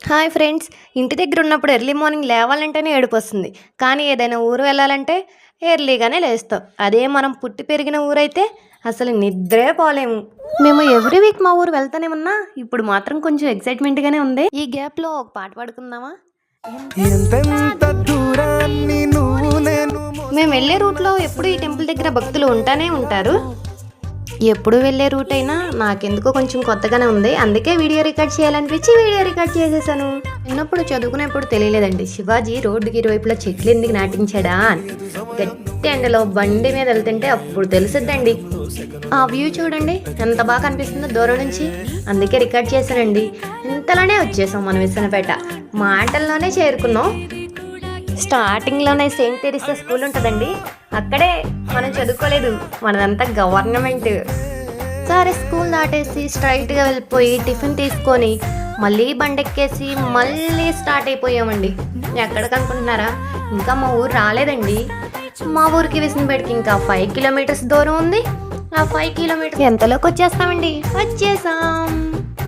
Hi friends, ఇంటి దగ్గర ఉన్నప్పుడు ఎర్లీ మార్నింగ్ లేవాలంటేనే ఏడుపొస్తుంది. కానీ ఏదైనా ఊరు వెళ్ళాలంటే ఎర్లీగానే లేస్తాం. అదే మనం పుట్టి పెరిగిన ఊరైతే అసలు నిద్రే పోలేము. మేము ఎవ్రీ వీక్ మా ఊరు వెళ్తానే ఉన్నా ఇప్పుడు మాత్రం కొంచెం ఎక్సైట్మెంట్గానే ఉంది. ఈ గ్యాప్లో ఒక పాట పాడుకుందామా? మేము వెళ్ళే రూట్లో ఎప్పుడు ఈ టెంపుల్ దగ్గర భక్తులు ఉంటానే ఉంటారు. ఎప్పుడు వెళ్ళే రూట్ అయినా నాకెందుకో కొంచెం కొత్తగానే ఉంది. అందుకే వీడియో రికార్డ్ చేయాలనిపించి వీడియో రికార్డ్ చేసేసాను. చిన్నప్పుడు చదువుకునేప్పుడు తెలియలేదండి శివాజీ రోడ్డుకి ఇరువైపులా చెట్లు ఎందుకు నాటించాడా అని. గట్టి ఎండలో బండి మీద వెళ్తుంటే అప్పుడు తెలుసుద్దండి. ఆ వ్యూ చూడండి ఎంత బాగా కనిపిస్తుందో దూరం నుంచి. అందుకే రికార్డ్ చేశానండి. ఇంతలోనే వచ్చేసాం మనం విసనపేట. మాటల్లోనే చేరుకున్నాం. స్టార్టింగ్లోనే సెయింట్ తెరిసా స్కూల్ ఉంటుందండి, అక్కడే మనం చదువుకోలేదు, మనదంతా గవర్నమెంట్. సరే స్కూల్ దాటేసి స్ట్రైట్గా వెళ్ళిపోయి టిఫిన్ తీసుకొని మళ్ళీ బండెక్కేసి మళ్ళీ స్టార్ట్ అయిపోయామండి. ఎక్కడికి అనుకుంటున్నారా? ఇంకా మా ఊరు రాలేదండి. మా ఊరికి విసనపేటకి ఇంకా 5 కిలోమీటర్స్ దూరం ఉంది. ఆ 5 కిలోమీటర్స్ ఎంతలోకి వచ్చేస్తామండి. వచ్చేసాం.